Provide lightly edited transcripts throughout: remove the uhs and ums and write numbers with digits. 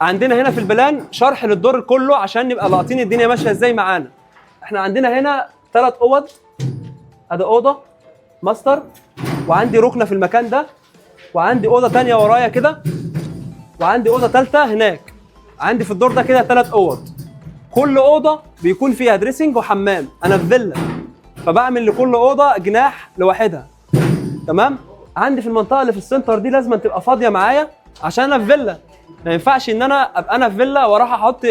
عندنا هنا في البلان شرح للدور كله عشان نبقى لاقطين الدنيا ماشيه ازاي معانا. احنا عندنا هنا 3 اوض، ادي اوضه ماستر، وعندي ركنه في المكان ده، وعندي اوضه ثانيه ورايا كده، وعندي اوضه ثالثه هناك. عندي في الدور ده كده 3 اوض، كل اوضه بيكون فيها دريسنج وحمام. انا في فيلا فبعمل لكل اوضه جناح لوحدها، تمام. عندي في المنطقه اللي في السنتر دي لازم تبقى فاضيه معايا عشان انا في فيلا. ما ينفعش ان انا ابقى انا في فيلا واروح احط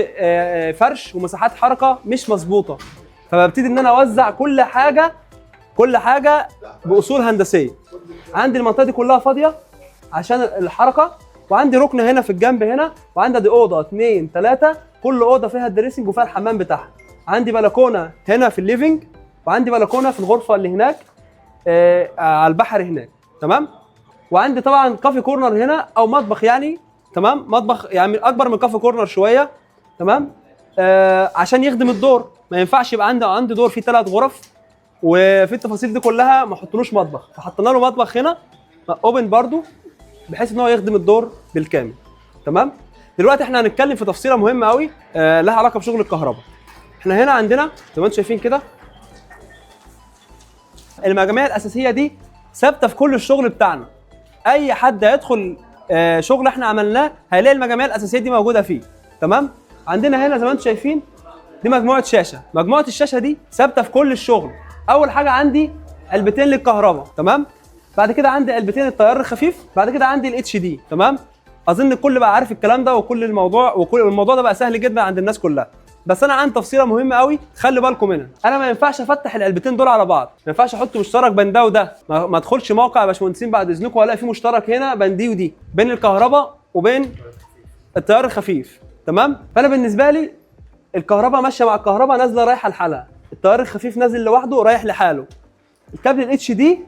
فرش ومساحات حركه مش مظبوطه، فببتدي ان انا اوزع كل حاجه باصول هندسيه. عندي المنطقه دي كلها فاضيه عشان الحركه، وعندي ركن هنا في الجنب هنا، وعندي دي اوضه 2 3، كل اوضه فيها الدريسنج وفيها الحمام بتاعها. عندي بلكونه هنا في الليفنج، وعندي بلكونه في الغرفه اللي هناك على البحر هناك، تمام. وعندي طبعا كافي كورنر هنا او مطبخ يعني، تمام، مطبخ يعني اكبر من كافي كورنر شويه، تمام. عشان يخدم الدور. ما ينفعش يبقى عندي دور فيه 3 غرف وفي التفاصيل دي كلها ما احطلوش مطبخ، فحطينا له مطبخ هنا اوبن برضو بحيث ان هو يخدم الدور بالكامل، تمام. دلوقتي احنا هنتكلم في تفصيله مهمه قوي لها علاقه بشغل الكهرباء. احنا هنا عندنا زي ما انتم شايفين كده المجاميع الاساسيه دي ثابته في كل الشغل بتاعنا. اي حد هيدخل شغل احنا عملناه هيلاقي المجاميع الاساسيه دي موجوده فيه، تمام. عندنا هنا زي ما انتم شايفين دي مجموعه شاشه، مجموعه الشاشه دي ثابته في كل الشغل. اول حاجه عندي علبتين للكهرباء، تمام. بعد كده عندي علبتين التيار الخفيف، بعد كده عندي الاتش دي، تمام. اظن الكل بقى عارف الكلام ده وكل الموضوع ده بقى سهل جدا عند الناس كلها. بس انا عندي تفصيله مهمه قوي خلي بالكم منها. انا ما ينفعش افتح العلبتين دول على بعض، ما ينفعش احط مشترك بين ده وده. ما ادخلش موقع يا باشمهندسين بعد اذنكم والاقي في مشترك هنا بين دي ودي، بين الكهرباء وبين التيار الخفيف، تمام. فانا بالنسبه لي الكهرباء ماشيه مع الكهرباء، نازله رايحه لحالها، التيار الخفيف نازل لوحده رايح لحاله. الكابل الاتش دي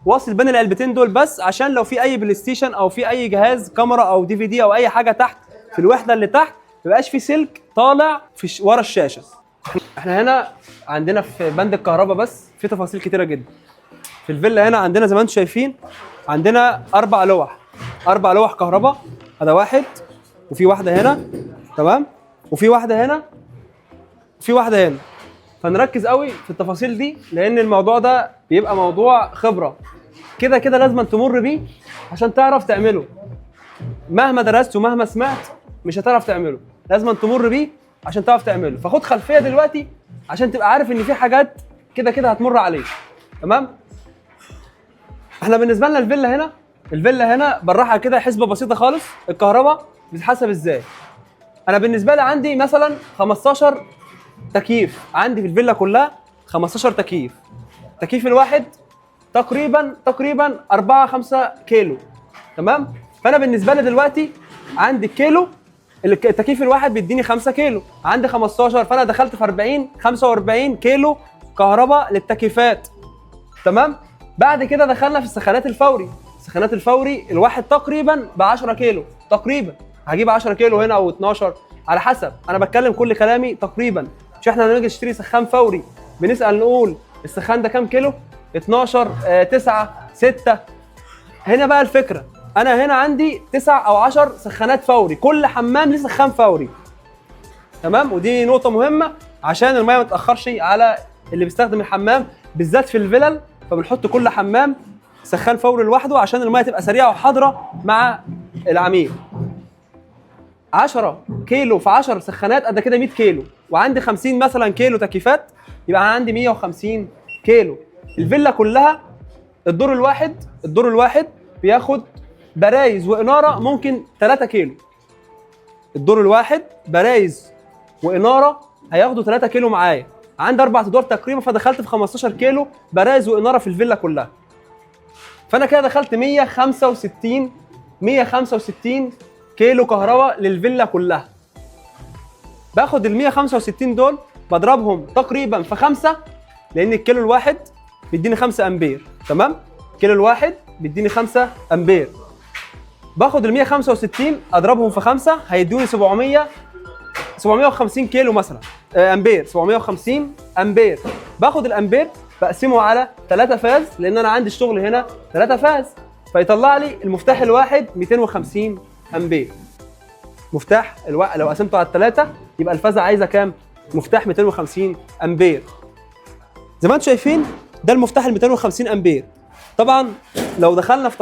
واصل بين العلبتين دول بس عشان لو في اي بلاي ستيشن او في اي جهاز كاميرا او دي في دي او اي حاجه تحت في الوحده اللي تحت ما يبقاش في سلك طالع في ورا الشاشه. احنا هنا عندنا في بند الكهرباء بس في تفاصيل كتيره جدا. في الفيلا هنا عندنا زي ما انتم شايفين عندنا 4 لوح كهرباء. هذا واحد، وفي واحده هنا، تمام، وفي واحده هنا، وفي واحده هنا. فنركز قوي في التفاصيل دي لان الموضوع ده بيبقى موضوع خبره كده كده لازم تمر بيه عشان تعرف تعمله. مهما درست ومهما سمعت مش هتعرف تعمله، لازم تمر بيه عشان تعرف تعمله. فخد خلفيه دلوقتي عشان تبقى عارف ان في حاجات كده كده هتمر عليك، تمام. احنا بالنسبه لنا الفيلا هنا بالراحه كده حسبه بسيطه خالص. الكهرباء بتتحسب ازاي؟ انا بالنسبه لي عندي مثلا 15 تكييف، عندي في الفيلا كلها 15 تكييف. التكييف الواحد تقريبا 4-5 كيلو، تمام. فانا بالنسبه لي دلوقتي عندي الكيلو، التكييف الواحد بيديني 5 كيلو، عندي 15، فانا دخلت في 45 كيلو كهرباء للتكييفات، تمام. بعد كده دخلنا في السخانات الفوري الواحد تقريبا ب 10 كيلو، تقريبا هجيب 10 كيلو هنا او 12 على حسب. انا بتكلم كل كلامي تقريبا. مش احنا لما نيجي نشتري سخان فوري بنسال نقول السخان ده كام كيلو؟ 12 9 6. هنا بقى الفكره، انا هنا عندي 9 أو 10 سخانات فوري، كل حمام ليه سخان فوري، تمام. ودي نقطه مهمه عشان الميه ما تاخرش على اللي بيستخدم الحمام بالذات في الفلل، فبنحط كل حمام سخان فوري لوحده عشان الميه تبقى سريعه وحاضره مع العميل. 10 كيلو في 10 سخانات قد كده 100 كيلو، وعندي 50 مثلا كيلو تكييفات، يبقى انا عندي 150 كيلو. الفيلا كلها الدور الواحد بياخد برايز واناره ممكن 3 كيلو. الدور الواحد برايز واناره هياخدوا 3 كيلو معايا. عندي 4 ادوار تقريبا، فدخلت في 15 كيلو برايز واناره في الفيلا كلها. فانا كده دخلت 165 كيلو كهرباء للفيلا كلها. باخد ال 165 دول بضربهم تقريبا في 5، لان الكيلو الواحد بيديني 5 امبير، تمام. الكيلو الواحد بيديني 5 امبير. باخد ال 165 اضربهم في 5 هيدوني 750 كيلو مثلا امبير، 750 امبير. باخد الامبير بقسمه على 3 فاز لان انا عندي الشغل هنا 3 فاز، فيطلع لي المفتاح الواحد 250 امبير. مفتاح لو قسمته على 3 يبقى الفازه عايزه كام؟ مفتاح 250 امبير. زي ما انتم شايفين ده المفتاح ال 250 امبير. طبعا لو دخلنا في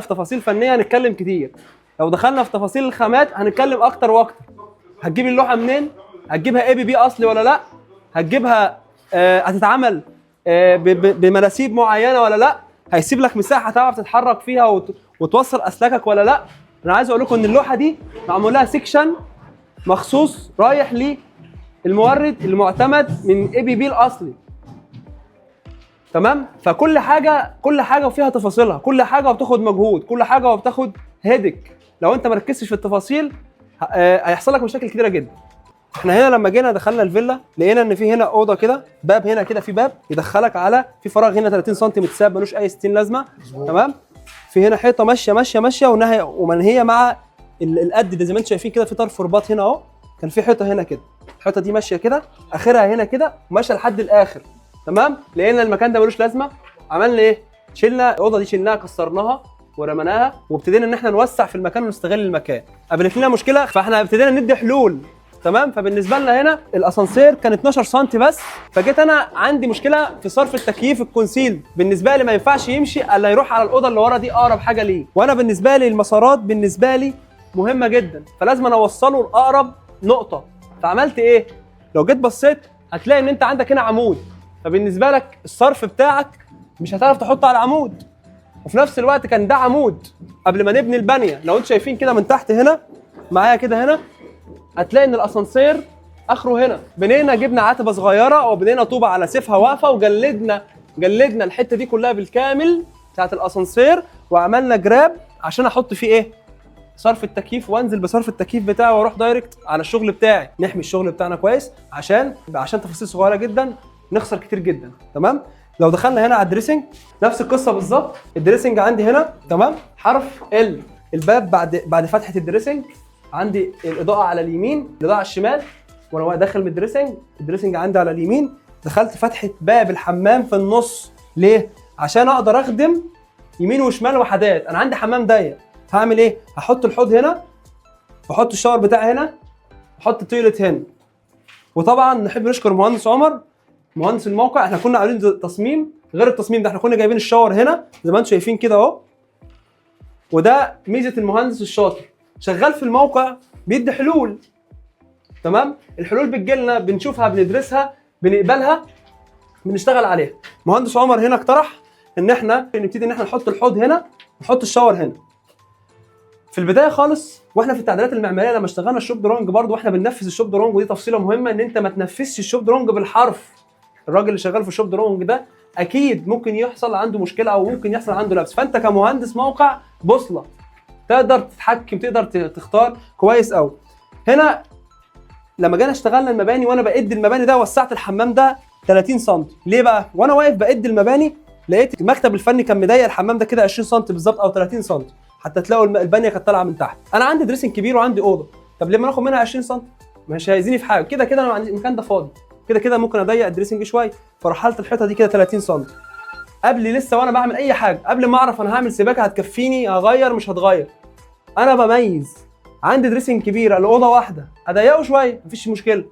تفاصيل فنيه هنتكلم كتير. لو دخلنا في تفاصيل الخامات هنتكلم اكتر واكتر. هتجيب اللوحه منين؟ هتجيبها اي بي بي اصلي ولا لا؟ هتجيبها هتتعمل بمناسيب معينه ولا لا؟ هيسيب لك مساحه تعرف تتحرك فيها وتوصل اسلاكك ولا لا؟ انا عايز اقول لكم ان اللوحه دي معمول لها سيكشن مخصوص رايح للمورد المعتمد من اي بي بي الاصلي. تمام؟ فكل حاجه وفيها تفاصيلها، كل حاجه وبتاخد مجهود، كل حاجه وبتاخد هيدك. لو انت ما ركزتش في التفاصيل هيحصل لك مشاكل كتيره جدا. احنا هنا لما جينا دخلنا الفيلا لقينا ان في هنا اوضه كده، باب هنا كده، في باب يدخلك على في فراغ هنا 30 سم متساب ملوش اي 60 لازمه. تمام؟ في هنا حيطه ماشيه ومنهيه مع القد ده زي ما انتم شايفين كده، في طرف رباط هنا اهو. كان في حيطه هنا كده، الحيطه دي ماشيه كده اخرها هنا كده وماشيه لحد الاخر. تمام؟ لقينا المكان ده ملوش لازمه، عملنا ايه؟ شلنا الاوضه دي، شلناها كسرناها ورمناها وابتدينا ان احنا نوسع في المكان ونستغل المكان. قابلت لنا مشكله فاحنا ابتدينا ندي حلول. تمام؟ فبالنسبه لنا هنا الاسانسير كان 12 سم بس، فجيت انا عندي مشكله في صرف التكييف الكونسيل، بالنسبه لي ما ينفعش يمشي الا يروح على الاوضه اللي ورا دي اقرب حاجه ليه، وانا بالنسبه لي المسارات بالنسبه لي مهمه جدا، فلازم انا اوصله لاقرب نقطه. فعملت ايه؟ لو جيت بصيت هتلاقي ان انت عندك هنا عمود، فبالنسبه لك الصرف بتاعك مش هتعرف تحطه على العمود، وفي نفس الوقت كان ده عمود قبل ما نبني البانيه. لو انتم شايفين كده من تحت هنا معايا كده هنا هتلاقي ان الاسانسير اخره هنا، بنينا جبنا عتبه صغيره او بنينا طوبه على سيفها واقفه وجلدنا الحته دي كلها بالكامل بتاعت الاسانسير، وعملنا جراب عشان احط فيه ايه؟ صرف التكييف، وانزل بصرف التكييف بتاعي واروح دايركت على الشغل بتاعي، نحمي الشغل بتاعنا كويس عشان تفاصيل صغيره جدا نخسر كتير جدا. تمام؟ لو دخلنا هنا على الدريسنج نفس القصه بالظبط. الدريسنج عندي هنا تمام، حرف ال، الباب بعد فتحه الدريسنج عندي الاضاءه على اليمين، الاضاءه على الشمال، وانا داخل من الدريسنج عندي على اليمين. دخلت فتحه باب الحمام في النص، ليه؟ عشان اقدر اخدم يمين وشمال وحدات. انا عندي حمام ضيق، هعمل ايه؟ هحط الحوض هنا واحط الشاور بتاعي هنا واحط التويلت هنا. وطبعا نحب نشكر مهندس عمر مهندس الموقع. احنا كنا عاملين تصميم غير التصميم ده، احنا كنا جايبين الشاور هنا زي ما انتم شايفين كده اهو. وده ميزه المهندس الشاطر، شغال في الموقع بيدي حلول. تمام؟ الحلول بتجي لنا بنشوفها بندرسها بنقبلها بنشتغل عليها. مهندس عمر هنا اقترح ان احنا نبتدي ان احنا نحط الحوض هنا ونحط الشاور هنا. في البدايه خالص واحنا في التعديلات المعماريه لما اشتغلنا الشوب درونج برضو واحنا بننفذ الشوب درونج، ودي تفصيله مهمه ان انت ما تنفذش الشوب درونج بالحرف. الراجل اللي شغال في الشوب درونج ده اكيد ممكن يحصل عنده مشكله او ممكن يحصل عنده لبس، فانت كمهندس موقع بوصله تقدر تتحكم، تقدر تختار كويس قوي. هنا لما جينا اشتغلنا المباني وانا بقد المباني ده وسعت الحمام ده 30 سم. ليه بقى؟ وانا واقف بقد المباني لقيت المكتب الفني كان مضيق الحمام ده كده 20 سم بالظبط او 30 سم، حتى تلاقوا البانيه كانت طالعه من تحت. انا عندي دريسنج كبير وعندي اوضه، طب ليه ما ناخد منها 20 سم؟ مش هيزيني في حاجه، كده انا عندي المكان ده فاضي، كده ممكن اضيق الدريسنج شويه، فرحلت الحيطه دي كده 30 سم. قبل لسه وانا بعمل اي حاجه، قبل ما اعرف انا هعمل سباكه هتكفيني هغير مش هتغير، انا بميز. عندي دريسنج كبيره الاوضه واحده اضيقه شويه مفيش مشكله،